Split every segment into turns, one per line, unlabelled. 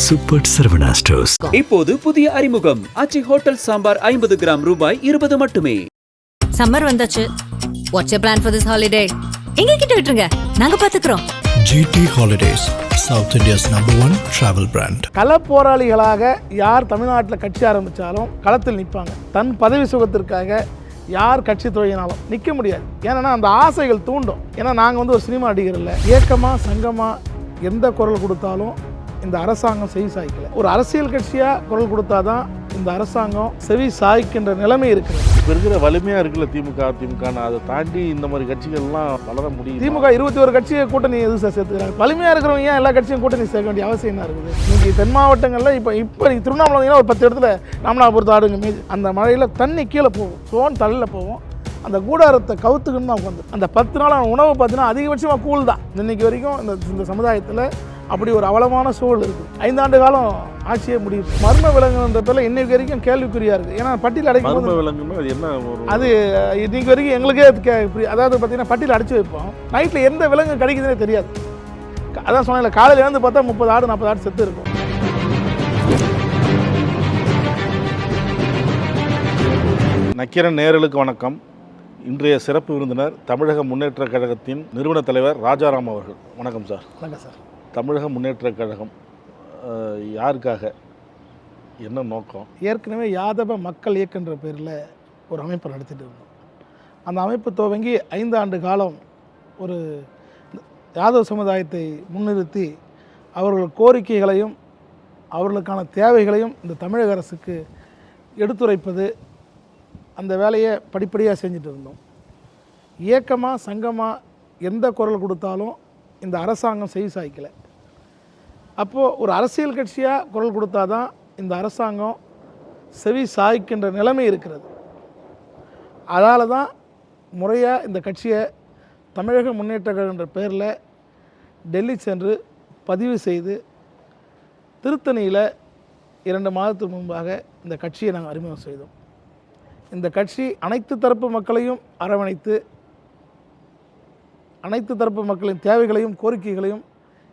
Super Saravana stores.
இப்போது புதிய அறிமுகம் ஆச்சி ஹோட்டல் சாம்பார் 50 கிராம் ரூபாய் 20 மட்டுமே.
சம்மர் வந்தாச்சு. What's your plan for this holiday? எங்க கிட்ட விட்டுருங்க, நாங்க பாத்துக்கிறோம்.
GT Holidays, South India's #1 travel brand.
கள போராளிகளாக யார் தமிழ்நாட்டில் கட்சி ஆரம்பித்தாலும் களத்தில் நிற்பாங்க. தன் பதவி சுகத்திற்காக யார் கட்சி துறையினாலும் நிற்க முடியாது. ஏன்னா அந்த ஆசைகள் தூண்டும். ஏன்னா நாங்கள் ஒரு சினிமா நடிகர் இல்லை. இயக்கமாக சங்கமாக எந்த குரல் கொடுத்தாலும் இந்த அரசாங்கம் செவி சாய்க்கல. ஒரு அரசியல் கட்சியாக குரல் கொடுத்தாதான் இந்த அரசாங்கம் செவி சாய்க்கின்ற நிலைமை இருக்குது.
இப்போ இருக்கிற வலிமையாக இருக்குல்ல திமுக அதை தாண்டி இந்த மாதிரி கட்சிகள்லாம் வளர முடியும்.
திமுக 21 கட்சியை கூட்டணி எது சேர்த்துக்கிறாங்க? வலிமையாக இருக்கிறவங்க ஏன் எல்லா கட்சியும் கூட்டணி சேர்க்க வேண்டிய அவசியம் என்ன இருக்குது? நீங்கள் தென் மாவட்டங்களில் இப்போ நீங்கள் திருவண்ணாமலை ஒரு 10 இடத்துல ராமநாதபுரத்து ஆடுங்க அந்த மழையில் தண்ணி கீழே போகும், சோன் தள்ளில் போகும். அந்த கூடாரத்தை கவுத்துக்குன்னு தான் உட்காந்து அந்த 10 நாள் உணவு பார்த்தீங்கன்னா அதிகபட்சமாக கூழ் தான். இன்னைக்கு வரைக்கும் இந்த சமுதாயத்தில் அப்படி ஒரு அவலமான சூழல் இருக்குது. 5 ஆண்டு காலம் ஆட்சியே முடியும். மர்ம விலங்குன்ற பேரில் இன்னைக்கு வரைக்கும் கேள்விக்குறியாக இருக்குது. ஏன்னா பட்டியல் அடைக்கும் அது இன்னைக்கு வரைக்கும் எங்களுக்கே அதாவது பார்த்தீங்கன்னா பட்டியல் அடைச்சி வைப்போம். நைட்டில் எந்த விலங்கு கிடைக்குதுன்னே தெரியாது. அதான் சொன்னால காலையில் இருந்து பார்த்தா 30 ஆடு 40 ஆடு செத்து இருக்கும்.
நக்கீரன் நேயர்களுக்கு வணக்கம். இன்றைய சிறப்பு விருந்தினர் தமிழக முன்னேற்ற கழகத்தின் நிறுவன தலைவர் ராஜாராம் அவர்கள். வணக்கம் சார்.
வணக்கம் சார்.
தமிழக முன்னேற்ற கழகம் யாருக்காக, என்ன நோக்கம்?
ஏற்கனவே யாதவ மக்கள் இயக்கன்ற பேரில் ஒரு அமைப்பு நடத்திட்டு இருந்தோம். அந்த அமைப்பு துவங்கி 5 ஆண்டு காலம் ஒரு யாதவ சமுதாயத்தை முன்னிறுத்தி அவர்கள் கோரிக்கைகளையும் அவர்களுக்கான தேவைகளையும் இந்த தமிழக அரசுக்கு எடுத்துரைப்பது, அந்த வேலையை படிப்படியாக செஞ்சுட்டு இருந்தோம். இயக்கமாக சங்கமாக எந்த குரல் கொடுத்தாலும் இந்த அரசாங்கம் செவி சாய்க்கலை. அப்போது ஒரு அரசியல் கட்சியாக குரல் கொடுத்தா தான் இந்த அரசாங்கம் செவி சாய்க்கின்ற நிலைமை இருக்கிறது. அதால் தான் முறையாக இந்த கட்சியை தமிழக முன்னேற்ற கழகன்ற பேரில் டெல்லி சென்று பதிவு செய்து திருத்தணியில் 2 மாதத்துக்கு முன்பாக இந்த கட்சியை நாங்கள் அறிமுகம் செய்தோம். இந்த கட்சி அனைத்து தரப்பு மக்களையும் அரவணைத்து அனைத்து தரப்பு மக்களின் தேவைகளையும் கோரிக்கைகளையும்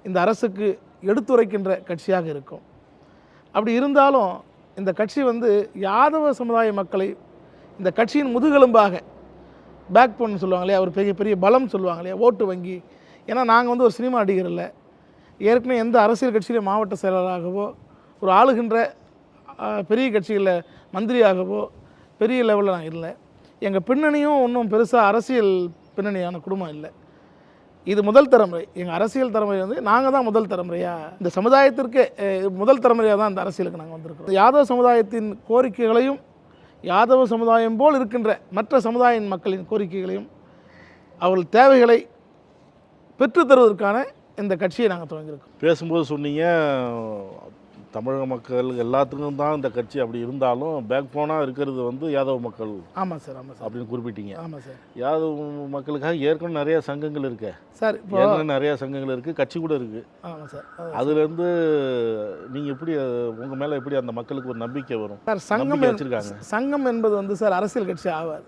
இந்த அரசுக்கு எடுத்துரைக்கின்ற கட்சியாக இருக்கும். அப்படி இருந்தாலும் இந்த கட்சி யாதவ சமுதாய மக்களை இந்த கட்சியின் முதுகெலும்பாக பேக் போன்னு சொல்லுவாங்க இல்லையா, ஒரு பெரிய பெரிய பலம் சொல்லுவாங்க இல்லையா, ஓட்டு வங்கி. ஏன்னா நாங்கள் ஒரு சினிமா நடிகர் இல்லை. ஏற்கனவே எந்த அரசியல் கட்சியிலே மாவட்ட செயலராகவோ ஒரு ஆளுகின்ற பெரிய கட்சிகளில் மந்திரியாகவோ பெரிய லெவலில் நான் இல்லை. எங்கள் பின்னணியும் ஒன்றும் பெருசாக அரசியல் பின்னணியான குடும்பம் இல்லை. இது முதல் தலைமுறை. எங்கள் அரசியல் தலைமுறை நாங்கள் தான் முதல் தலைமுறையாக இந்த சமுதாயத்திற்கு முதல் தலைமுறையாக தான் இந்த அரசியலுக்கு நாங்கள் வந்திருக்கிறோம். யாதவ சமுதாயத்தின் கோரிக்கைகளையும் யாதவ சமுதாயம் போல் இருக்கின்ற மற்ற சமுதாய மக்களின் கோரிக்கைகளையும் அவர்கள் தேவைகளை பெற்றுத்தருவதற்கான இந்த கட்சியை நாங்கள் துவங்கியிருக்கோம்.
பேசும்போது சொன்னீங்க தமிழக மக்கள் எல்லாத்துக்கும் தான் இந்த கட்சி, அப்படி இருந்தாலும் பேக் போனாக இருக்கிறது யாதவ மக்கள்.
ஆமாம் சார், ஆமாம் சார்
அப்படின்னு குறிப்பிட்டீங்க.
ஆமாம் சார்.
யாதவ மக்களுக்காக ஏற்கனவே நிறைய சங்கங்கள் இருக்கு
சார்.
ஏற்கனவே நிறைய சங்கங்கள் இருக்குது, கட்சி கூட இருக்குது.
ஆமாம் சார்.
அதுலேருந்து நீங்கள் எப்படி உங்கள் மேலே எப்படி அந்த மக்களுக்கு ஒரு நம்பிக்கை வரும்
சார்? சங்கம்
வச்சுருக்காங்க.
சங்கம் என்பது சார் அரசியல் கட்சி ஆகாது.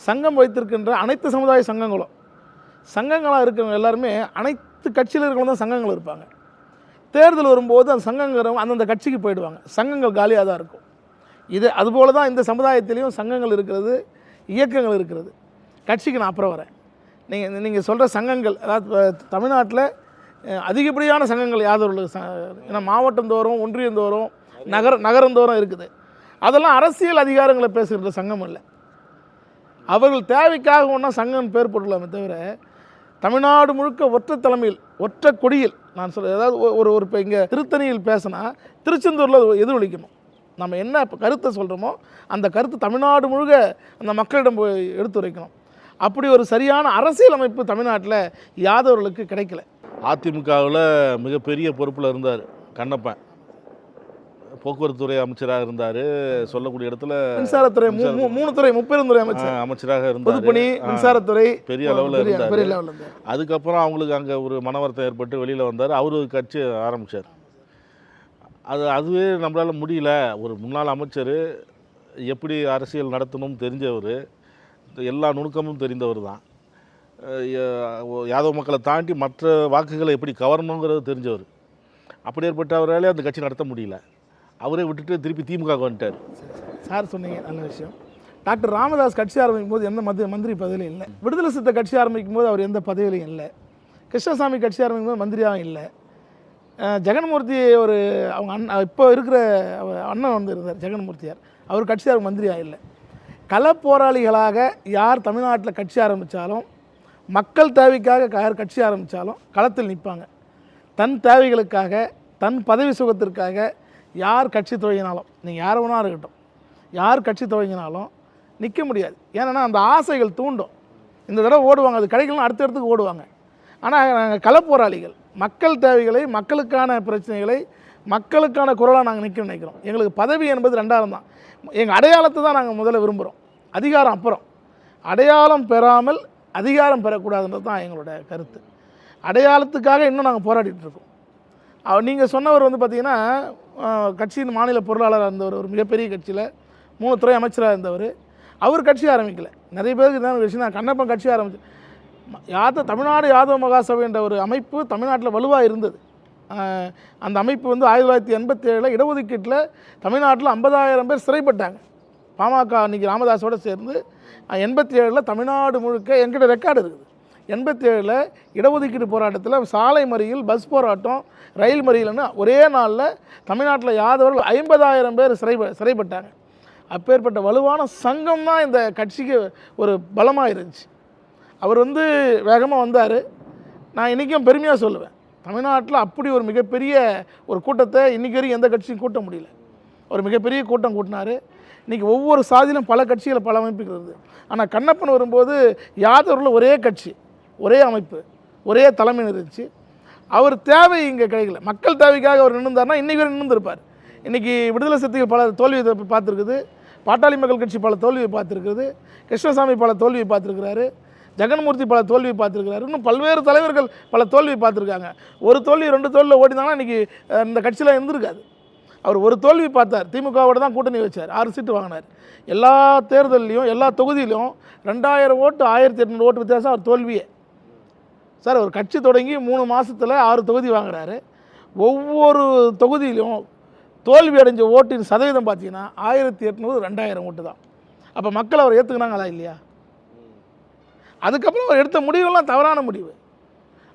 சங்கம் வைத்திருக்கின்ற அனைத்து சமுதாய சங்கங்களும் சங்கங்களாக இருக்கிறவங்க எல்லாருமே அனைத்து கட்சியில் இருக்கிறவங்க தான் சங்கங்கள் இருப்பாங்க. தேர்தல் வரும்போது அந்த சங்கங்கள் அந்தந்த கட்சிக்கு போயிடுவாங்க. சங்கங்கள் காலியாக தான் இருக்கும். அதுபோல தான் இந்த சமுதாயத்திலையும் சங்கங்கள் இருக்கிறது, இயக்கங்கள் இருக்கிறது. கட்சிக்கு நான் அப்புறம் வரேன். நீங்கள் சொல்கிற சங்கங்கள், அதாவது தமிழ்நாட்டில் அதிகப்படியான சங்கங்கள் யாதவர்களுக்கு ஏன்னா மாவட்டந்தோறும் ஒன்றியந்தோறும் நகரந்தோறும் இருக்குது. அதெல்லாம் அரசியல் அதிகாரங்களை பேசுகிற சங்கம் இல்லை. அவர்கள் தேவைக்காக ஒன்றா சங்கம் பேர் போட்டுக்கலாமே தவிர தமிழ்நாடு முழுக்க ஒற்றை தலைமையில் ஒற்றை கொடியில் நான் சொல்ல, அதாவது ஒரு இப்போ இங்கே திருத்தணியில் பேசினா திருச்செந்தூரில் எதிரொலிக்கணும். நம்ம என்ன இப்போ கருத்தை சொல்கிறோமோ அந்த கருத்து தமிழ்நாடு முழுக்க அந்த மக்களிடம் போய் எடுத்துரைக்கணும். அப்படி ஒரு சரியான அரசியல் அமைப்பு தமிழ்நாட்டில் யாதவர்களுக்கு கிடைக்கல.
அதிமுகவில் மிகப்பெரிய பொறுப்பில் இருந்தார் கண்ணப்பன். போக்குவரத்து துறை அமைச்சராக இருந்தார். சொல்லக்கூடிய இடத்துல
மின்சாரத்துறை 3 துறை முப்பெருந்துறை
அமைச்சராக இருந்தார்.
பொதுப்பணி, மின்சாரத்துறை
பெரிய அளவில் இருந்தார். அதுக்கப்புறம் அவங்களுக்கு அங்கே ஒரு மனவருத்தம் ஏற்பட்டு வெளியில் வந்தார். அவரு கட்சி ஆரம்பித்தார். அதுவே நம்மளால் முடியல. ஒரு முன்னாள் அமைச்சர், எப்படி அரசியல் நடத்தணும்னு தெரிஞ்சவர், எல்லா நுணுக்கமும் தெரிந்தவர் தான். யாதவ மக்களை தாண்டி மற்ற வாக்குகளை எப்படி கவரணுங்கிறது தெரிஞ்சவர். அப்படி ஏற்பட்டவராலே அந்த கட்சி நடத்த முடியல. அவரே விட்டுட்டு திருப்பி திமுக வந்துட்டார்.
சார் சொன்னீங்க நல்ல விஷயம். டாக்டர் ராமதாஸ் கட்சி ஆரம்பிக்கும் போது எந்த மந்திரி பதவியிலும் இல்லை. விடுதலை சிறுத்தை கட்சி ஆரம்பிக்கும் போது அவர் எந்த பதவியிலும் இல்லை. கிருஷ்ணசாமி கட்சி ஆரம்பிக்கும் போது மந்திரியாகவும் இல்லை. ஜெகன்மூர்த்தி ஒரு அவங்க இப்போ இருக்கிற அண்ணன் வந்து இருந்தார் ஜெகன்மூர்த்தியார், அவர் கட்சியார் மந்திரியாக இல்லை. களப்போராளிகளாக யார் தமிழ்நாட்டில் கட்சி ஆரம்பித்தாலும், மக்கள் தேவைக்காக யார் கட்சி ஆரம்பித்தாலும் களத்தில் நிற்பாங்க. தன் தேவைகளுக்காக, தன் பதவி சுகத்திற்காக யார் கட்சி துவங்கினாலும், நீங்கள் யார் வேணா இருக்கட்டும், யார் கட்சி துவங்கினாலும் நிற்க முடியாது. ஏன்னா அந்த ஆசைகள் தூண்டும். இந்த தடவை ஓடுவாங்க, அது கிடைக்கலாம் அடுத்த இடத்துக்கு ஓடுவாங்க. ஆனால் நாங்கள் களப்போராளிகள், மக்கள் தேவைகளை, மக்களுக்கான பிரச்சனைகளை, மக்களுக்கான குரலாக நாங்கள் நிற்க நினைக்கிறோம். எங்களுக்கு பதவி என்பது ரெண்டாயிரம் தான். எங்கள் அடையாளத்தை தான் நாங்கள் முதல்ல விரும்புகிறோம், அதிகாரம் அப்புறம். அடையாளம் பெறாமல் அதிகாரம் பெறக்கூடாதுன்றது தான் எங்களோட கருத்து. அடையாளத்துக்காக இன்னும் நாங்கள் போராடிட்டு இருக்கோம். நீங்கள் சொன்னவர் வந்து பார்த்திங்கன்னா கட்சியின் மாநில பொருளாளராக இருந்தவர், ஒரு மிகப்பெரிய கட்சியில் 3 துறை அமைச்சராக இருந்தவர். அவர் கட்சி ஆரம்பிக்கலை. நிறைய பேருக்கு இதான் விஷயம். நான் கண்ணப்பன் கட்சி ஆரம்பித்தேன். தமிழ்நாடு யாதவ மகாசபை என்ற ஒரு அமைப்பு தமிழ்நாட்டில் வலுவாக இருந்தது. அந்த அமைப்பு வந்து 1987 இடஒதுக்கீட்டில் தமிழ்நாட்டில் 50,000 பேர் சிறைப்பட்டாங்க. பாமக அன்றைக்கி ராமதாஸோடு சேர்ந்து 87 தமிழ்நாடு முழுக்க என்கிட்ட ரெக்கார்டு இருக்குது. 87 இடஒதுக்கீடு போராட்டத்தில் சாலை மறியல், பஸ் போராட்டம், ரயில் மறியல்னு ஒரே நாளில் தமிழ்நாட்டில் யாதவர்கள் 50,000 பேர் சிறைப்பட்டாங்க. அப்பேற்பட்ட வலுவான சங்கம் தான் இந்த கட்சிக்கு ஒரு பலமாக இருந்துச்சு. அவர் வந்து வேகமாக வந்தார். நான் இன்றைக்கும் பெருமையாக சொல்லுவேன், தமிழ்நாட்டில் அப்படி ஒரு மிகப்பெரிய ஒரு கூட்டத்தை இன்றைக்கி வரைக்கும் எந்த கட்சியும் கூட்ட முடியல. ஒரு மிகப்பெரிய கூட்டம் கூட்டினார். இன்றைக்கி ஒவ்வொரு சாதியிலும் பல கட்சிகள், பல அமைப்புகள் இருக்குது. ஆனால் கண்ணப்பன் வரும்போது யாதவர்கள் ஒரே கட்சி, ஒரே அமைப்பு, ஒரே தலைமையில் இருந்துச்சு. அவர் தேவை இங்கே கிடைக்கல. மக்கள் தேவைக்காக அவர் நின்றுந்தார்னா இன்றைக்கி வரை நின்றுருப்பார். இன்றைக்கி விடுதலை சிறுத்தைகள் பல தோல்வியை பார்த்துருக்குது, பாட்டாளி மக்கள் கட்சி பல தோல்வியை பார்த்துருக்குது, கிருஷ்ணசாமி பல தோல்வியை பார்த்துருக்கிறாரு, ஜெகன்மூர்த்தி பல தோல்வியை பார்த்துருக்கிறாரு, இன்னும் பல்வேறு தலைவர்கள் பல தோல்வியை பார்த்துருக்காங்க. ஒரு தோல்வி 2 தோல்வியில் ஓடினாங்கன்னா இன்றைக்கி இந்த கட்சியில் இருந்திருக்காது. அவர் ஒரு தோல்வி பார்த்தார். திமுகவோட தான் கூட்டணி வச்சார், 6 சீட்டு வாங்கினார். எல்லா தேர்தலையும், எல்லா தொகுதியிலும் 2000 ஓட்டு, 1800 ஓட்டு வித்தியாசம் அவர் தோல்வியே. சார், ஒரு கட்சி தொடங்கி 3 மாதத்தில் 6 தொகுதி வாங்குறாரு. ஒவ்வொரு தொகுதியிலும் தோல்வி அடைஞ்ச ஓட்டின் சதவீதம் பார்த்தீங்கன்னா 1800, 2000 ஓட்டு தான். அப்போ மக்கள் அவர் ஏற்றுக்கினாங்களா இல்லையா? அதுக்கப்புறம் அவர் எடுத்த முடிவுகள்லாம் தவறான முடிவு.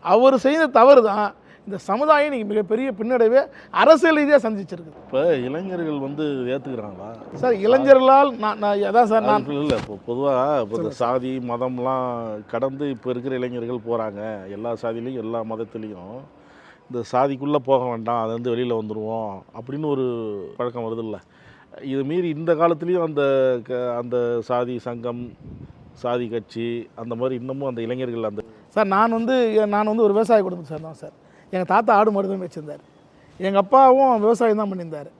அவர் செய்த தவறு தான் இந்த சமுதாயம் நீங்கள் மிகப்பெரிய பின்னடைவே அரசியல் ரீதியாக சந்திச்சிருக்கு.
இப்போ இளைஞர்கள் வந்து ஏற்றுக்கிறாங்களா
சார்? இளைஞர்களால் நான் அதான் சார், நான்
இல்லை, இப்போ பொதுவாக இப்போ இந்த சாதி மதம்லாம் கடந்து இப்போ இருக்கிற இளைஞர்கள் போகிறாங்க. எல்லா சாதியிலையும் எல்லா மதத்துலேயும் இந்த சாதிக்குள்ளே போக வேண்டாம், அது வந்து வெளியில் வந்துடுவோம் அப்படின்னு ஒரு பழக்கம் வருது இல்லை? இது மீறி இந்த காலத்துலேயும் அந்த சாதி சங்கம், சாதி கட்சி, அந்த மாதிரி இன்னமும் அந்த இளைஞர்கள் அந்த
சார், நான் வந்து ஒரு விவசாய குடும்பம் சார் தான் சார். எங்கள் தாத்தா ஆடு மாடு தான் வச்சுருந்தார். எங்கள் அப்பாவும் விவசாயம் தான் பண்ணியிருந்தார்.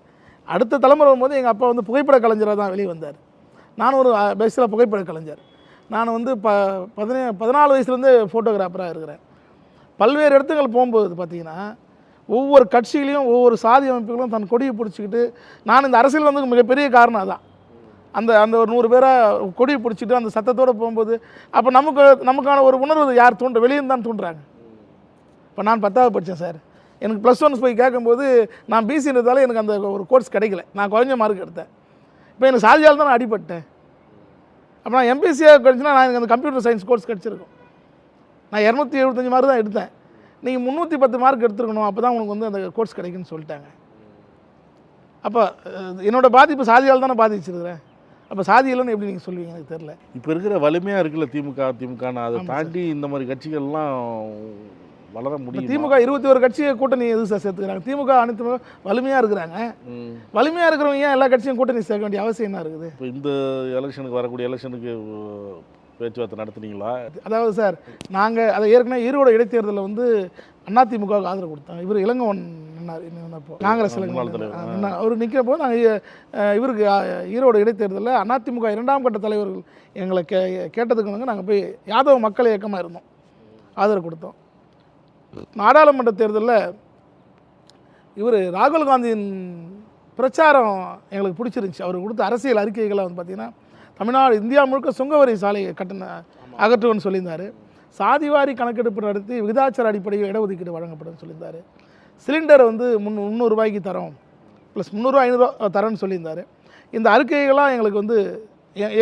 அடுத்த தலைமுறை வரும்போது எங்கள் அப்பா வந்து புகைப்பட கலைஞராக தான் வெளியே வந்தார். நான் ஒரு பேஸில் புகைப்பட கலைஞர். நான் வந்து 14 வயசுலேருந்து ஃபோட்டோகிராஃபராக இருக்கிறேன். பல்வேறு இடத்துங்கள் போகும்போது பார்த்திங்கன்னா ஒவ்வொரு கட்சியிலையும் ஒவ்வொரு சாதி அமைப்புகளும் தன் கொடியை பிடிச்சிக்கிட்டு, நான் இந்த அரசியல் வந்து மிகப்பெரிய காரணம் அதான். அந்த ஒரு 100 பேரை கொடியை பிடிச்சிட்டு அந்த சத்தத்தோடு போகும்போது அப்போ நமக்கான ஒரு உணர்வு யார் வெளியே தான் தூண்டுறாங்க. இப்போ நான் 10வது படித்தேன் சார். எனக்கு +1 போய் கேட்கும்போது நான் பிசின்றதால எனக்கு அந்த ஒரு கோர்ஸ் கிடைக்கல, நான் குறைஞ்ச மார்க் எடுத்தேன். இப்போ எனக்கு சாதியால் தான் நான் அடிபட்டேன். அப்போ நான் எம்பிசியாக கிடைச்சுன்னா நான் எனக்கு அந்த கம்ப்யூட்டர் சயின்ஸ் கோர்ஸ் கிடச்சிருக்கும். நான் 275 மார்க் தான் எடுத்தேன். நீங்கள் 310 மார்க் எடுத்துருக்கணும், அப்போ தான் உனக்கு வந்து அந்த கோர்ஸ் கிடைக்குன்னு சொல்லிட்டாங்க. அப்போ என்னோடய பாதிப்பு சாதியால் தானே பாதிச்சிருக்கிறேன். அப்போ சாதி இல்லைன்னு எப்படி நீங்கள் சொல்லுவீங்க? எனக்கு தெரியல.
இப்போ இருக்கிற வலிமையாக இருக்குல்ல திமுகன்னு, அதை தாண்டி இந்த மாதிரி கட்சிகள்லாம் வளர முடியும்.
திமுக 21 கட்சியை கூட்டணி எது சார் சேர்த்துக்கிறாங்க? திமுக அனைத்து வலிமையாக இருக்கிறாங்க. வலிமையாக இருக்கிறவங்க ஏன் எல்லா கட்சியும் கூட்டணி சேர்க்க வேண்டிய அவசியம் என்ன இருக்குது?
இப்போ இந்த எலெக்ஷனுக்கு, வரக்கூடிய எலெக்ஷனுக்கு பேச்சுவார்த்தை நடத்துனீங்களா?
அதாவது சார், நாங்கள் அதை ஏற்கனவே ஈரோடு இடைத்தேர்தலில் வந்து அதிமுகவுக்கு ஆதரவு கொடுத்தோம். இவர் இளங்கோவன் காங்கிரஸ் அவர் நிற்கிற போது நாங்கள் இவருக்கு ஈரோடு இடைத்தேர்தலில் அதிமுக 2ஆம் கட்ட தலைவர்கள் எங்களை கேட்டதுக்கு வந்து நாங்கள் போய் யாதவ மக்கள் இயக்கமாக இருந்தோம், ஆதரவு கொடுத்தோம். நாடாளுமன்ற தேர்தலில் இவர் ராகுல் காந்தியின் பிரச்சாரம் எங்களுக்கு பிடிச்சிருந்துச்சி. அவர் கொடுத்த அரசியல் அறிக்கைகளை வந்து பார்த்திங்கன்னா தமிழ்நாடு இந்தியா முழுக்க சுங்கவரி சாலை அகற்றுவன்னு சொல்லியிருந்தார். சாதிவாரி கணக்கெடுப்பு நடத்தி விகிதாச்சார அடிப்படையில் இடஒதுக்கீடு வழங்கப்படும் சொல்லியிருந்தார். சிலிண்டரை வந்து 300 ரூபாய்க்கு தரோம் ப்ளஸ் 300 500 தரேன்னு சொல்லியிருந்தார். இந்த அறிக்கைகள்லாம் எங்களுக்கு வந்து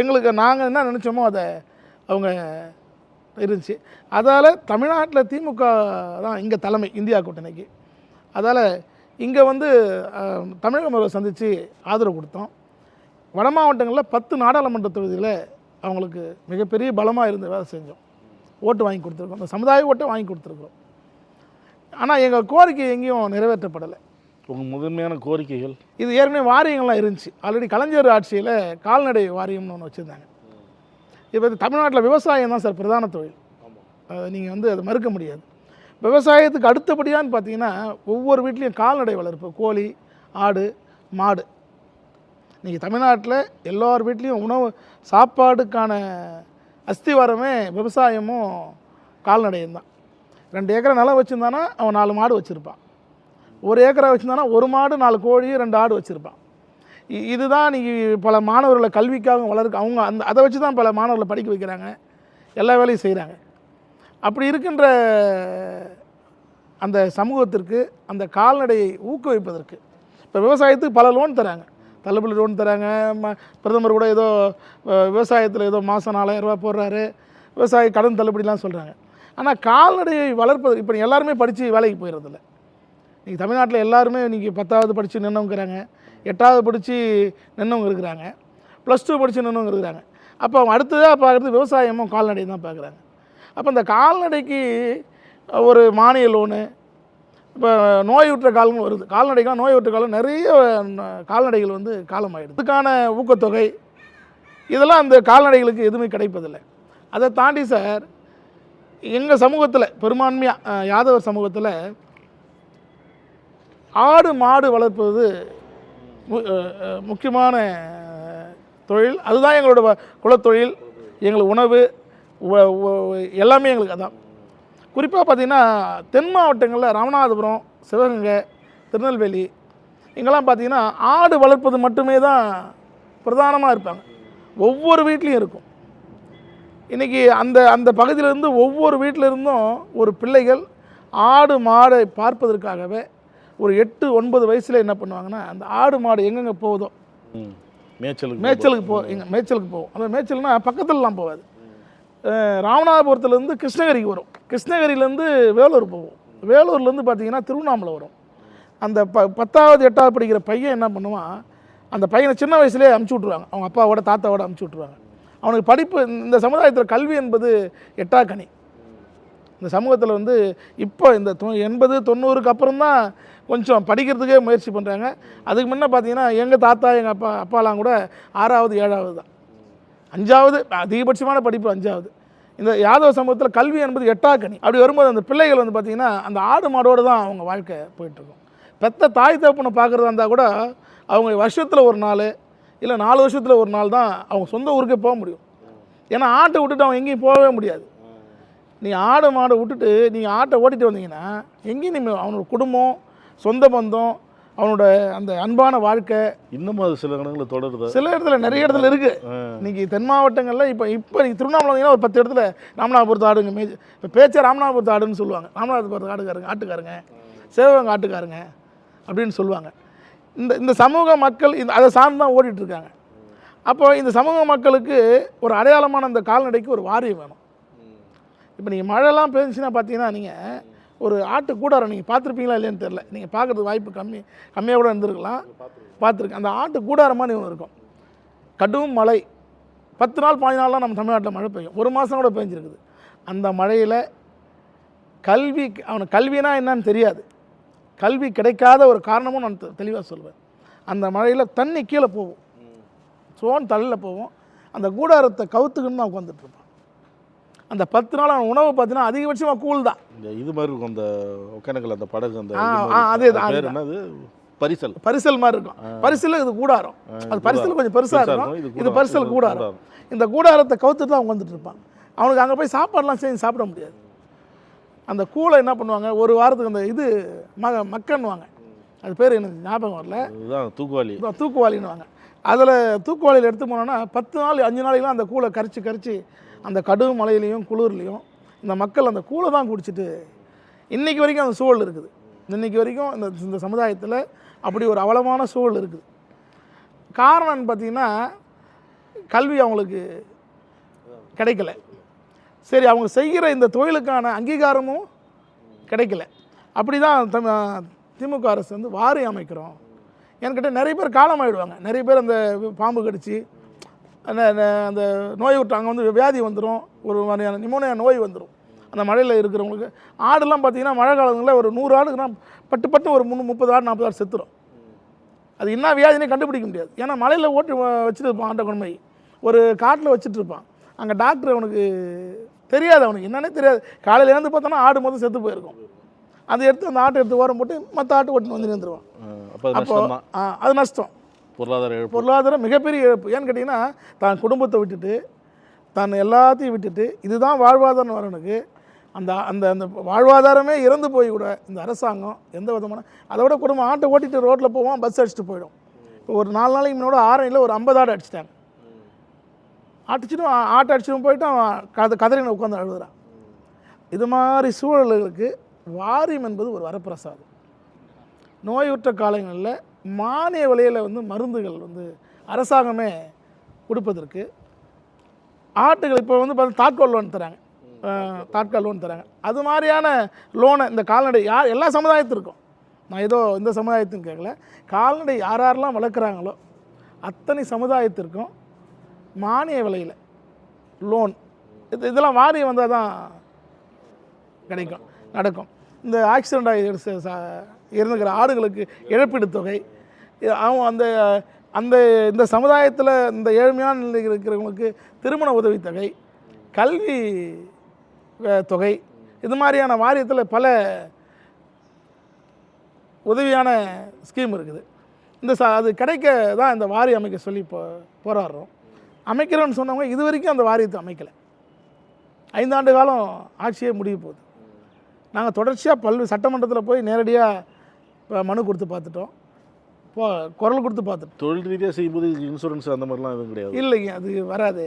எங்களுக்கு நாங்கள் என்ன நினச்சோமோ அதை அவங்க இருந்துச்சு. அதால் தமிழ்நாட்டில் திமுக தான் இங்கே தலைமை இந்தியா கூட்டணிக்கு. அதால் இங்கே வந்து தமிழக முதல்வரை சந்தித்து ஆதரவு கொடுத்தோம். வட மாவட்டங்களில் 10 நாடாளுமன்ற தொகுதியில் அவங்களுக்கு மிகப்பெரிய பலமாக இருந்து வேலை செஞ்சோம். ஓட்டு வாங்கி கொடுத்துருக்கோம், அந்த சமுதாய ஓட்டை வாங்கி கொடுத்துருக்கோம். ஆனால் எங்கள் கோரிக்கை எங்கேயும் நிறைவேற்றப்படலை.
உங்கள் முதன்மையான கோரிக்கைகள்
இது ஏற்கனவே வாரியங்கள்லாம் இருந்துச்சு. ஆல்ரெடி கலைஞர் ஆட்சியில் கால்நடை வாரியம்னு ஒன்று வச்சுருந்தாங்க. இப்போ தமிழ்நாட்டில் விவசாயம் தான் சார் பிரதான தொழில். நீங்கள் வந்து அதை மறுக்க முடியாது. விவசாயத்துக்கு அடுத்தபடியான்னு பார்த்தீங்கன்னா ஒவ்வொரு வீட்லேயும் கால்நடை வளர்ப்பு, கோழி, ஆடு, மாடு. நீங்கள் தமிழ்நாட்டில் எல்லோர் வீட்லேயும் உணவு சாப்பாடுக்கான அஸ்திவாரமே விவசாயமும் கால்நடையும் தான். 2 ஏக்கரை நிலம் வச்சுருந்தானா அவன் 4 மாடு வச்சுருப்பான். 1 ஏக்கரை வச்சுருந்தானா 1 மாடு 4 கோழி 2 ஆடு வச்சுருப்பான். இதுதான் நீங்கள் பல மாணவர்களை கல்விக்காக வளர்க்க அவங்க அதை வச்சு தான் பல மாணவர்களை படிக்க வைக்கிறாங்க, எல்லா வேலையும் செய்கிறாங்க. அப்படி இருக்கின்ற அந்த சமூகத்திற்கு அந்த கால்நடையை ஊக்குவிப்பதற்கு இப்போ விவசாயத்துக்கு பல லோன் தராங்க, தள்ளுபடி லோன் தராங்க. பிரதமர் கூட ஏதோ விவசாயத்தில் ஏதோ மாதம் 4000 ரூபா போடுறாரு, விவசாய கடன் தள்ளுபடிலாம் சொல்கிறாங்க. ஆனால் கால்நடையை வளர்ப்பது இப்போ எல்லாருமே படித்து வேலைக்கு போயிடுறதில்ல. இன்றைக்கி தமிழ்நாட்டில் எல்லாருமே இன்றைக்கி 10வது படித்து நின்றவங்கிறாங்க, 8வது படித்து நின்றவங்க இருக்கிறாங்க, +2 படித்து நின்றவங்க இருக்கிறாங்க. அப்போ அவங்க அடுத்ததாக பார்க்குறது விவசாயமும் கால்நடையும் தான் பார்க்குறாங்க. அப்போ இந்த கால்நடைக்கு ஒரு மானிய லோனு, இப்போ நோயுற்ற காலங்கள் வருது, கால்நடைக்கெலாம் நோயுற்ற காலம் நிறைய கால்நடைகள் வந்து காலமாகிடுது. இதுக்கான ஊக்கத்தொகை இதெல்லாம் அந்த கால்நடைகளுக்கு எதுவுமே கிடைப்பதில்லை. அதை தாண்டி சார் எங்கள் சமூகத்தில் பெரும்பான்மையாக யாதவர் சமூகத்தில் ஆடு மாடு வளர்ப்பது முக்கியமான தொழில். அதுதான் எங்களோட குலத்தொழில், எங்களுக்கு உணவு எல்லாமே எங்களுக்கு அதான். குறிப்பாக பார்த்திங்கன்னா தென் மாவட்டங்களில் ராமநாதபுரம், சிவகங்கை, திருநெல்வேலி இங்கெல்லாம் பார்த்திங்கன்னா ஆடு வளர்ப்பது மட்டுமே தான் பிரதானமாக இருப்பாங்க. ஒவ்வொரு வீட்லேயும் இருக்கும். இன்றைக்கி அந்த அந்த பகுதியிலேருந்து ஒவ்வொரு வீட்டிலேருந்தும் ஒரு பிள்ளைகள் ஆடு மாடை பார்ப்பதற்காகவே ஒரு 8-9 வயசில் என்ன பண்ணுவாங்கன்னா அந்த ஆடு மாடு எங்கெங்கே போகுதோ மேய்ச்சலுக்கு போகும். அந்த மேய்ச்சல்னால் பக்கத்துலலாம் போகாது. ராமநாதபுரத்துலேருந்து கிருஷ்ணகிரிக்கு வரும், கிருஷ்ணகிரியிலேருந்து வேலூர் போகும், வேலூர்லேருந்து பார்த்திங்கன்னா திருவண்ணாமலை வரும். அந்த 10வது 8வது படிக்கிற பையன் என்ன பண்ணுவான், அந்த பையனை சின்ன வயசுலேயே அமுச்சு விட்ருவாங்க, அவங்க அப்பாவோட தாத்தாவோட அமுச்சு விட்ருவாங்க. அவனுக்கு படிப்பு இந்த சமுதாயத்தில் கல்வி என்பது எட்டாக்கனி. இந்த சமூகத்தில் வந்து இப்போ இந்த 80-90க்கு அப்புறம் தான் கொஞ்சம் படிக்கிறதுக்கே முயற்சி பண்ணுறாங்க. அதுக்கு முன்னே பார்த்தீங்கன்னா எங்கள் தாத்தா எங்கள் அப்பாலாம் கூட 6வது 7வது தான், 5வது அதிகபட்சமான படிப்பு 5வது. இந்த யாதவ சமூகத்தில் கல்வி என்பது எட்டாக்கனி. அப்படி வரும்போது அந்த பிள்ளைகள் வந்து பார்த்திங்கன்னா அந்த ஆடு மாடோடு தான் அவங்க வாழ்க்கை போயிட்டுருக்கும். பெத்த தாய் தகப்பனை பார்க்குறதா இருந்தால் கூட அவங்க வருஷத்தில் ஒரு நாள் இல்லை 4 வருஷத்தில் ஒரு நாள் தான் அவங்க சொந்த ஊருக்கே போக முடியும். ஏன்னா ஆட்டை விட்டுட்டு அவங்க எங்கேயும் போகவே முடியாது. நீங்கள் ஆடு மாடை விட்டுட்டு நீங்கள் ஆட்டை ஓட்டிகிட்டு வந்தீங்கன்னா எங்கேயும் நீங்கள் அவனோட குடும்பம், சொந்த பந்தம், அவனோட அந்த அன்பான வாழ்க்கை
இன்னும் அது சில இடங்களில் தொடருது,
சில இடத்துல நிறைய இடத்துல இருக்குது. இன்றைக்கி தென் மாவட்டங்களில் இப்போ நீங்கள் திருவண்ணாமலை வந்தீங்கன்னா ஒரு 10 இடத்துல ராமநாதபுரத்து ஆடுங்க இப்போ பேச்சே ராமநாதபுரத்து ஆடுன்னு சொல்லுவாங்க. ராமநாதபுரத்து ஆட்டுக்காரங்க, சிவகங்கை ஆட்டுக்காரங்க அப்படின்னு சொல்லுவாங்க. இந்த சமூக மக்கள் அதை சார்ந்து தான் ஓடிட்டுருக்காங்க. அப்போ இந்த சமூக மக்களுக்கு ஒரு அடையாளமான அந்த கால்நடைக்கு ஒரு வாரியம் வேணும். இப்போ நீங்கள் மழைலாம் பெஞ்சுன்னா பார்த்தீங்கன்னா நீங்கள் ஒரு ஆட்டு கூடாரம் நீங்கள் பார்த்துருப்பீங்களா இல்லைன்னு தெரில, நீங்கள் பார்க்குறதுக்கு வாய்ப்பு கம்மியாக கூட இருந்திருக்கலாம், பார்த்துருக்கேன். அந்த ஆட்டு கூடாரமாக ஒன்று இருக்கும். கடும் மழை 10 நாள் 15 நாள்லாம் நம்ம தமிழ்நாட்டில் மழை பெய்யும், 1 மாதம் கூட பெஞ்சிருக்குது. அந்த மழையில் அவனுக்கு கல்வினா என்னன்னு தெரியாது, கல்வி கிடைக்காத ஒரு காரணமும் நான் தெளிவாக சொல்வேன். அந்த மழையில் தண்ணி கீழே போகும், சோன் தள்ளில் போகும், அந்த கூடாரத்தை கவுத்துக்குன்னு தான் உட்காந்துட்ருப்பான். அந்த 10 நாள் அவன் உணவு பார்த்தீங்கன்னா அதிகபட்சமாக கூழ் தான்.
இது மாதிரி இருக்கும் அந்த ஒகேனக்கல் அந்த படகு அந்த
அதே
என்னது
பரிசல் மாதிரி இருக்கும். பரிசல் இது கூடாரம், அது பரிசல் கொஞ்சம் பெருசாக இருக்கும், இது பரிசல் கூடாரம். இந்த கூடாரத்தை கவுத்துட்டு தான் உட்காந்துட்டு இருப்பான். அவனுக்கு அங்கே போய் சாப்பாடுலாம் செஞ்சு சாப்பிட முடியாது. அந்த கூழை என்ன பண்ணுவாங்க, ஒரு வாரத்துக்கு அந்த இது மக்கன்னுவாங்க, அது பேர் எனக்கு ஞாபகம் வரல, தூக்குவாளின்னுவாங்க. அதில் தூக்குவாளியில் எடுத்து போனோன்னா 10 நாள் 5 நாளைக்கெலாம் அந்த கூழை கரைச்சி அந்த கடும் மழையிலையும் குளிர்லையும் இந்த மக்கள் அந்த கூழை தான் குடிச்சிட்டு இன்றைக்கி வரைக்கும் அந்த சூழல் இருக்குது. இன்றைக்கி வரைக்கும் இந்த சமுதாயத்தில் அப்படி ஒரு அவலமான சூழல் இருக்குது. காரணம்னு பார்த்திங்கன்னா கல்வி அவங்களுக்கு கிடைக்கல. சரி, அவங்க செய்கிற இந்த தொழிலுக்கான அங்கீகாரமும் கிடைக்கல. அப்படி தான் திமுக அரசு வந்து வாரியம் அமைக்கிறோம். என்கிட்ட நிறைய பேர் காலமாகிடுவாங்க. நிறைய பேர் அந்த பாம்பு கடிச்சு அந்த நோய் விட்டு அங்கே வந்து வியாதி வந்துடும், ஒரு மாதிரியான நிமோனியா நோய் வந்துடும். அந்த மழையில் இருக்கிறவங்களுக்கு ஆடுலாம் பார்த்திங்கன்னா மழை காலங்களில் ஒரு 100 ஆடுக்குனா பட்டு ஒரு 30 ஆடு 40 ஆடு செத்துடும். அது என்ன வியாதினே கண்டுபிடிக்க முடியாது. ஏன்னா மலையில் ஓட்டு வச்சுட்டு இருப்பான், ஆட்டை கொண்டு போய் ஒரு காட்டில் வச்சுட்டு இருப்பான். அங்கே டாக்டர் அவனுக்கு தெரியாது, அவனுக்கு என்னன்னே தெரியாது. காலையில் இருந்து பார்த்தோன்னா ஆடு மொத்தம் செத்து போயிருக்கும். அதை எடுத்து அந்த ஆட்டை எடுத்து ஓரம் போட்டு மற்ற ஆட்டை ஓட்டுன்னு வந்து நின்றுடுவான். அப்போ அது நஷ்டம், பொருளாதாரம் மிகப்பெரிய இழப்பு. ஏன்னு கேட்டிங்கன்னா தான் குடும்பத்தை விட்டுட்டு தான் எல்லாத்தையும் விட்டுட்டு இதுதான் வாழ்வாதாரம் வரவனுக்கு அந்த அந்த அந்த வாழ்வாதாரமே இறந்து போய் கூட இந்த அரசாங்கம் எந்த விதமான அதை விட குடும்பம் ஆட்டை ஓட்டிட்டு ரோட்டில் போவான், பஸ் அடிச்சுட்டு போயிடும். இப்போ ஒரு 4 நாளைக்கு முன்னோட ஆரணியில் ஒரு 50 ஆடு அடிச்சிட்டாங்க. ஆட்டை அடிச்சிடும் போயிட்டு அவன் கதறின உட்காந்து அழுகுறான். இது மாதிரி சூழல்களுக்கு வாரியம் என்பது ஒரு வரப்பிரசாதம். நோயுற்ற காலங்களில் மானிய விலையில் வந்து மருந்துகள் வந்து அரசாங்கமே கொடுப்பதற்கு ஆட்டுகள் இப்போ வந்து தாட்கோல் லோன் தராங்க, தாட்கால் லோன் தராங்க. அது மாதிரியான லோனை இந்த கால்நடை எல்லா சமுதாயத்திற்கும், நான் ஏதோ இந்த சமுதாயத்தின்னு கேட்கல, கால்நடை யாரெல்லாம் வளர்க்குறாங்களோ அத்தனை சமுதாயத்திற்கும் மானிய விலையில் லோன் இதெல்லாம் வாரியம் வந்தால் தான் கிடைக்கும், நடக்கும். இந்த ஆக்சிடெண்ட் ஆகி இருந்துக்கிற ஆடுகளுக்கு இழப்பீடு தொகை, அவன் அந்த அந்த இந்த சமுதாயத்தில் இந்த ஏழ்மையான நிலையில் இருக்கிறவங்களுக்கு திருமண உதவித்தொகை, கல்வி தொகை, இது மாதிரியான வாரியத்தில் பல உதவியான ஸ்கீம் இருக்குது. அது கிடைக்க தான் இந்த வாரியம் அமைக்க சொல்லி போராடுறோம். அமைக்கிறோன்னு சொன்னவங்க இது வரைக்கும் அந்த வாரியத்தை அமைக்கலை. 5 ஆண்டு காலம் ஆட்சியே முடிய போகுது. நாங்கள் தொடர்ச்சியாக சட்டமன்றத்தில் போய் நேரடியாக மனு கொடுத்து பார்த்துட்டோம், குரல் கொடுத்து பார்த்துட்டோம்.
தொழில் ரீதியாக செய்யும்போது இன்சூரன்ஸ் அந்த மாதிரிலாம் எதுவும் கிடையாது.
இல்லைங்க, அது வராது.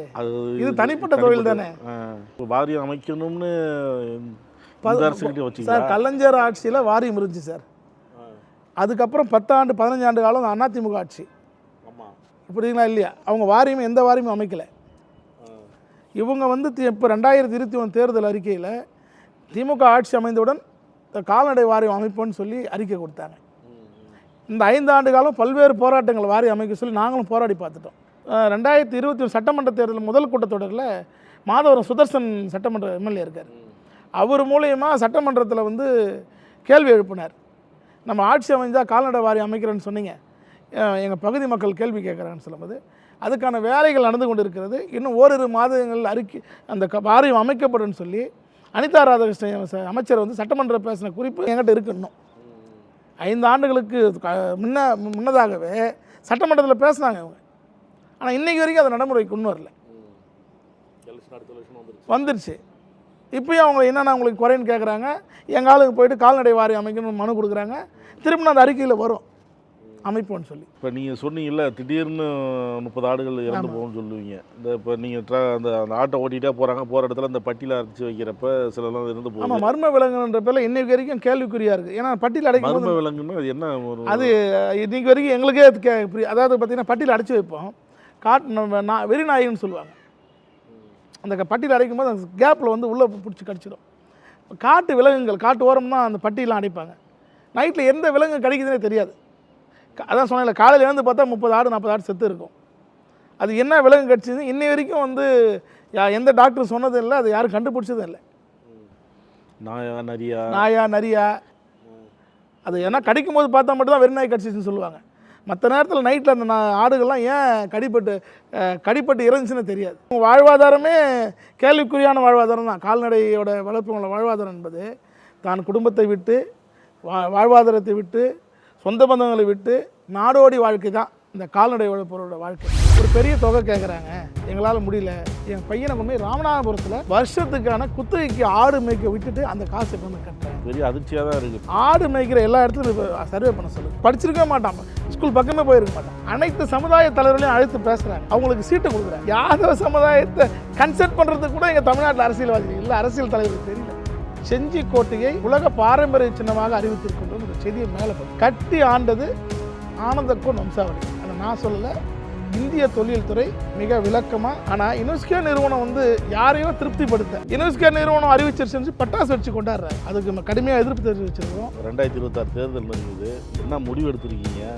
இது தனிப்பட்ட தொழில் தானே.
வாரியம் அமைக்கணும்னு
சார் கலைஞர் ஆட்சியில் வாரியம் இருந்துச்சு சார். அதுக்கப்புறம் 10 ஆண்டு 15 ஆண்டு காலம் அதிமுக ஆட்சி. இப்படிங்களா இல்லையா? அவங்க வாரியம் எந்த வாரியமும் அமைக்கலை. இவங்க வந்து இப்போ 2021 தேர்தல் அறிக்கையில் திமுக ஆட்சி அமைந்தவுடன் கால்நடை வாரியம் அமைப்போன்னு சொல்லி அறிக்கை கொடுத்தாங்க. இந்த 5 ஆண்டு காலம் பல்வேறு போராட்டங்கள் வாரியம் அமைக்க சொல்லி நாங்களும் போராடி பார்த்துட்டோம். 2021 சட்டமன்ற தேர்தல் முதல் கூட்டத்தொடரில் மாதவரம் சுதர்சன் சட்டமன்ற எம்எல்ஏ இருக்கார். அவர் மூலயமா சட்டமன்றத்தில் வந்து கேள்வி எழுப்பினார். நம்ம ஆட்சி அமைஞ்சால் கால்நடை வாரியம் அமைக்கிறேன்னு சொன்னீங்க, எங்கள் பகுதி மக்கள் கேள்வி கேட்குறாங்கன்னு சொல்லும்போது அதுக்கான வேலைகள் நடந்து கொண்டு இருக்கிறது, இன்னும் ஓரிரு மாதங்கள் அறிக்கை அந்த வாரியம் அமைக்கப்படும் சொல்லி அனிதா ராதாகிருஷ்ணன் அமைச்சர் வந்து சட்டமன்ற பேசின குறிப்பு என்கிட்ட இருக்கு. இன்னும் 5 ஆண்டுகளுக்கு முன்னதாகவே சட்டமன்றத்தில் பேசினாங்க அவங்க. ஆனால் இன்றைக்கி வரைக்கும் அது நடைமுறைக்கு கொண்டு வரல. வந்துருச்சு. இப்போயும் அவங்க என்னென்ன அவங்களுக்கு குறைன்னு கேட்குறாங்க. எங்கள் ஆளுக்கு போயிட்டு கால்நடை வாரியம் அமைக்கணும்னு மனு கொடுக்குறாங்க. திரும்ப அந்த அறிக்கையில் வரும் அமைப்போன்னு சொல்லி.
இப்போ நீங்கள் சொன்னீங்கல்ல, திடீர்னு 30 ஆடுகள் இறந்து போகும்னு சொல்லுவீங்க. இந்த இப்போ நீங்கள் அந்த ஆட்டை ஓட்டிகிட்டே போகிற இடத்துல அந்த பட்டியில் அரைச்சி வைக்கிறப்ப சிலலாம் இருந்து போகும்.
ஆமாம், மர்ம விலங்குன்ற பேரில் இன்னைக்கு வரைக்கும் கேள்விக்குறியாக இருக்குது. ஏன்னா பட்டியில் அடைக்கும்
மர்ம விலங்குன்னா அது என்ன?
அது இன்னைக்கு வரைக்கும் எங்களுக்கே அதாவது பார்த்திங்கன்னா பட்டியில் அடைச்சி வைப்போம். வெறி நாயின்னு சொல்லுவாங்க. அந்த பட்டியில் அடைக்கும் போது அந்த கேப்பில் வந்து உள்ளே பிடிச்சி கடிச்சிடும். காட்டு விலங்குகள் காட்டு ஓரம் தான் அந்த பட்டியெலாம் அடைப்பாங்க. நைட்டில் எந்த விலங்கு கடிக்குதுன்னே தெரியாது. அதான் சொன்னேன்ல, காலையில் இருந்து பார்த்தா 30 ஆடு 40 ஆடு செத்து இருக்கும். அது என்ன விலங்கு கடிச்சது இன்னை வரைக்கும் வந்து எந்த டாக்டரும் சொன்னதும் இல்லை, அது யாரும் கண்டுபிடிச்சதும் இல்லை. நாயா நரியா அது ஏன்னா கடிக்கும் போது பார்த்தா மட்டும் தான் வெறிநாய் கடிச்சிச்சுன்னு சொல்லுவாங்க. மற்ற நேரத்தில் நைட்டில் அந்த ஆடுகள்லாம் ஏன் கடிப்பட்டு இறந்துச்சுன்னு தெரியாது. வாழ்வாதாரமே கேள்விக்குறியான வாழ்வாதாரம் தான். கால்நடையோட வளர்ப்புங்களோட வாழ்வாதாரம் என்பது தான் குடும்பத்தை விட்டு வாழ்வாதாரத்தை விட்டு சொந்த பந்தங்களை விட்டு நாடோடி வாழ்க்கை தான் இந்த கால்நடை வளர்ப்பவரோட வாழ்க்கை. ஒரு பெரிய தொகை கேட்குறாங்க, எங்களால் முடியல. என் பையனை கொண்டு போய் ராமநாதபுரத்தில் வருஷத்துக்கான குத்தகைக்கு ஆடு மேய்க்க விட்டுட்டு அந்த காசு கொண்டு கட்டுறேன்.
பெரிய அதிர்ச்சியாக தான் இருக்குது.
ஆடு மேய்க்கிற எல்லா இடத்துலையும் சர்வே பண்ண சொல்லுங்கள். படிச்சிருக்க மாட்டான், ஸ்கூல் பக்கமே போயிருக்க மாட்டான். அனைத்து சமுதாய தலைவர்களையும் அழைத்து பேசுகிறாங்க, அவங்களுக்கு சீட்டை கொடுக்குறாங்க. யாதவ சமுதாயத்தை கன்சல்ட் பண்ணுறதுக்கு கூட எங்கள் தமிழ்நாட்டில் அரசியல்வாதி இல்லை, அரசியல் தலைவருக்கு தெரியல. செஞ்சி கோட்டையை உலக பாரம்பரிய சின்னமாக அறிவித்திருக்கின்றோம். ஒரு செய்தியை மேலே கட்டி ஆண்டது ஆனந்தக்கோன் வம்சாவளி. ஆனால் நான் சொல்லலை, இந்திய தொழில் துறை மிக விளக்கமாக. ஆனால் யுனெஸ்கோ நிறுவனம் வந்து யாரையும் திருப்திப்படுத்த யுனெஸ்கோ நிறுவனம் அறிவிச்சிருச்சு பட்டாசு வச்சு கொண்டாடுறாரு. அதுக்கு நம்ம கடுமையாக எதிர்ப்பு தெரிவிச்சிருக்கோம்.
2026 தேர்தல் இருக்குது, என்ன முடிவு எடுத்திருக்கீங்க?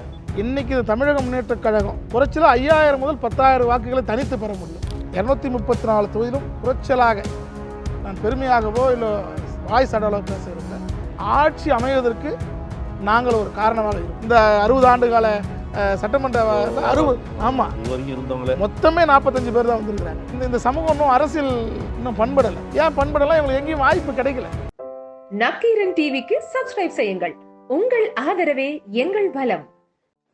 இன்னைக்கு இந்த தமிழக முன்னேற்ற கழகம் குறைச்சலாக 5000 முதல் 10,000 வாக்குகளை தனித்து பெற முடியும். 234 தொகுதியிலும் குறைச்சலாக, நான் பெருமையாகவோ இல்லை வாய்ஸ் அடவலோ பேசுகிறேன், ஆட்சி அமைவதற்கு நாங்கள் ஒரு காரணமாக இருக்கும். இந்த 60 ஆண்டு கால சட்டமன்ற 60 ஆமாம்
இருந்தவங்களே
மொத்தமே 45 பேர் தான் வந்திருக்கிறாங்க. இந்த சமூகம் இன்னும் அரசியல் இன்னும் பண்படலை. ஏன் பண்படலாம்? இவங்களுக்கு எங்கேயும் வாய்ப்பு கிடைக்கல.
நக்கீரன் டிவிக்கு சப்ஸ்கிரைப் செய்யுங்கள். உங்கள் ஆதரவே எங்கள் பலம்.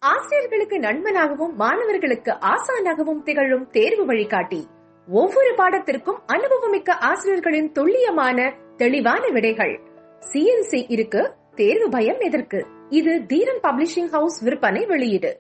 ஆசிரியர்களுக்கு நண்பனாகவும் மாணவர்களுக்கு ஆசானாகவும் திகழும் தேர்வு வழிகாட்டி. ஒவ்வொரு பாடத்திற்கும் அனுபவமிக்க ஆசிரியர்களின் துல்லியமான தெளிவான விடைகள். CNC இருக்கு, தேர்வு பயம் எதற்கு? இது தீரன் பப்ளிஷிங் ஹவுஸ் விற்பனை வெளியீடு.